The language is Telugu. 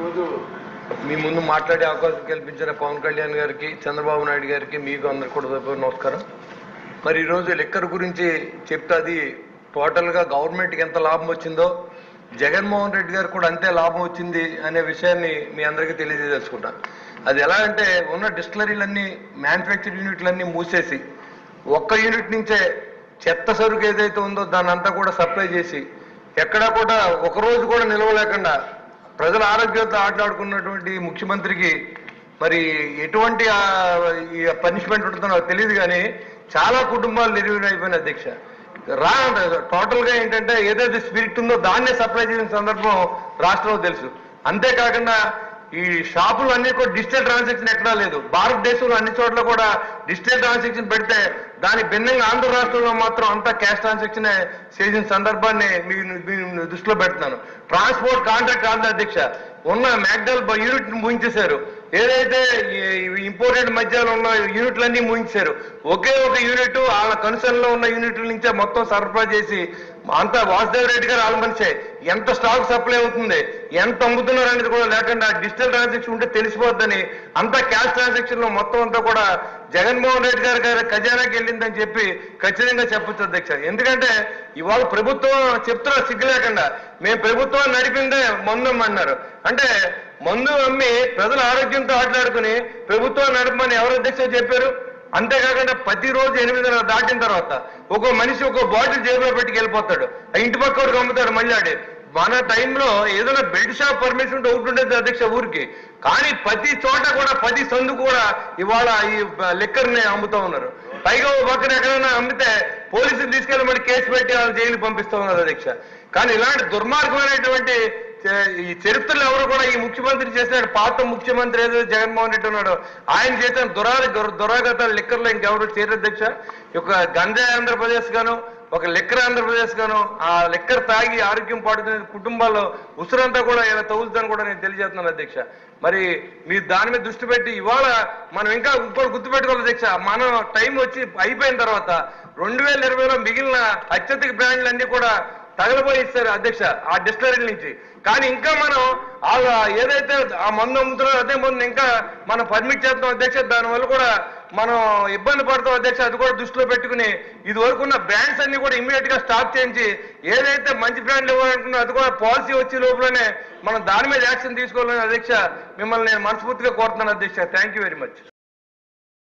ఈరోజు మీ ముందు మాట్లాడే అవకాశం కల్పించిన పవన్ కళ్యాణ్ గారికి, చంద్రబాబు నాయుడు గారికి, మీకు అందరికీ కూడా నమస్కారం. మరి ఈరోజు లిక్కర్ గురించి చెప్తే అది టోటల్గా గవర్నమెంట్కి ఎంత లాభం వచ్చిందో జగన్మోహన్ రెడ్డి గారు కూడా అంతే లాభం వచ్చింది అనే విషయాన్ని మీ అందరికీ తెలియజేసుకుంటా. అది ఎలా అంటే ఉన్న డిస్టిలరీలన్నీ, మ్యానుఫ్యాక్చర్ యూనిట్లన్నీ మూసేసి ఒక్క యూనిట్ నుంచే చెత్త సరుకు ఏదైతే ఉందో దాన్ని అంతా కూడా సప్లై చేసి ఎక్కడా కూడా ఒకరోజు కూడా నిలవలేకుండా ప్రజల ఆరోగ్యంతో ఆటలాడుకున్నటువంటి ముఖ్యమంత్రికి మరి ఎటువంటి పనిష్మెంట్ ఉంటుందో నాకు తెలియదు, కానీ చాలా కుటుంబాలు నిర్వీర్యమైపోయిన అధ్యక్ష. టోటల్గా ఏంటంటే ఏదైతే స్పిరిట్ ఉందో దాన్నే సప్లై చేసిన సందర్భం రాష్ట్రంలో తెలుసు. అంతేకాకుండా ఈ షాపులు అన్ని కూడా డిజిటల్ ట్రాన్సాక్షన్ ఎక్కడా లేదు. భారతదేశంలో అన్ని చోట్ల కూడా డిజిటల్ ట్రాన్సాక్షన్ పెడితే దాని భిన్నంగా ఆంధ్ర రాష్ట్రంలో మాత్రం అంతా క్యాష్ ట్రాన్సాక్షన్ చేసిన సందర్భాన్ని మీ దృష్టిలో పెడుతున్నాను. ట్రాన్స్పోర్ట్ కాంట్రాక్ట్ ఆంధ్ర అధ్యక్ష ఉన్న మ్యాక్డల్ యూనిట్ ముగించేశారు. ఏదైతే ఇంపోర్టెడ్ మధ్యలో ఉన్న యూనిట్లన్నీ ముగించారు. ఒకే ఒక యూనిట్ వాళ్ళ కన్సర్న్లో ఉన్న యూనిట్ల నుంచే మొత్తం సరఫరా చేసి అంతా వాసుదేవ్ రెడ్డి గారు వాళ్ళ మనిషే ఎంత స్టాక్ సప్లై అవుతుంది, ఎంత అమ్ముతున్నారు అనేది కూడా లేకుండా డిజిటల్ ట్రాన్సాక్షన్ ఉంటే తెలిసిపోద్దని అంతా క్యాష్ ట్రాన్సాక్షన్ లో మొత్తం అంతా కూడా జగన్మోహన్ రెడ్డి గారి ఖజానాకి వెళ్ళిందని చెప్పి ఖచ్చితంగా చెప్పొచ్చు అధ్యక్ష. ఎందుకంటే ఇవాళ ప్రభుత్వం చెప్తున్నా సిగ్గు లేకుండా మేము ప్రభుత్వాన్ని నడిపిందే మందు అమ్మన్నారు. అంటే మందు అమ్మి ప్రజల ఆరోగ్యంతో ఆటలాడుకుని ప్రభుత్వాన్ని నడపమని ఎవరు అధ్యక్ష చెప్పారు? అంతేకాకుండా ప్రతిరోజు 8:30 దాటిన తర్వాత ఒక్కో మనిషి ఒక్కో బాటిల్ జేబులో పెట్టుకు వెళ్ళిపోతాడు. ఇంటి పక్కడికి అమ్ముతాడు మళ్ళీ. మన టైంలో ఏదైనా బెల్ట్ షాప్ పర్మిషన్ ఉంటే ఒకటి ఉండేది అధ్యక్ష ఊరికి, కానీ ప్రతి చోట కూడా ప్రతి సందు కూడా ఇవాళ ఈ లిక్కర్ని అమ్ముతూ ఉన్నారు. పైగా ఓ పక్కన ఎక్కడైనా అమ్మితే పోలీసులు తీసుకెళ్ళి మళ్ళీ కేసు పెట్టి వాళ్ళు జైలు పంపిస్తూ ఉన్నారు అధ్యక్ష. కానీ ఇలాంటి దుర్మార్గమైనటువంటి ఈ చరిత్రలో ఎవరు కూడా ఈ ముఖ్యమంత్రి చేసిన పాత ముఖ్యమంత్రి ఏదో జగన్మోహన్ రెడ్డి ఉన్నాడు ఆయన చేసిన దురాగతాలు లిక్కర్లో ఇంకెవరు చేయరు అధ్యక్ష. ఒక గంజాయి ఆంధ్రప్రదేశ్ గాను, ఒక లిక్కర్ ఆంధ్రప్రదేశ్ గాను, ఆ లిక్కర్ తాగి ఆరోగ్యం పాడుతున్న కుటుంబాల్లో ఉసురంతా కూడా ఇలా తగులుతుందని కూడా నేను తెలియజేస్తున్నాను అధ్యక్ష. మరి మీరు దాని మీద దృష్టి పెట్టి ఇవాళ మనం ఇంకా ఇంకోటి గుర్తుపెట్టుకోవాలి అధ్యక్ష. మనం టైం వచ్చి అయిపోయిన తర్వాత 2020లో మిగిలిన అత్యధిక బ్రాండ్లు అన్ని కూడా తగలబోయి ఇస్తారు అధ్యక్ష ఆ డిస్టిలరీల నుంచి. కానీ ఇంకా మనం ఏదైతే ఆ మందు అమ్ముతున్నారో అదే మందు ఇంకా మనం పర్మిట్ చేస్తాం అధ్యక్ష. దానివల్ల కూడా మనం ఇబ్బంది పడతాం అధ్యక్ష. అది కూడా దృష్టిలో పెట్టుకుని ఇది వరకు ఉన్న బ్రాండ్స్ అన్ని కూడా ఇమ్మీడియట్ గా స్టాప్ చేయించి ఏదైతే మంచి బ్రాండ్లు ఇవ్వాలనుకున్నా అది కూడా పాలసీ వచ్చే లోపలనే మనం దాని మీద యాక్షన్ తీసుకోవాలని అధ్యక్ష మిమ్మల్ని నేను మనస్ఫూర్తిగా కోరుతున్నాను అధ్యక్ష. Thank you very much.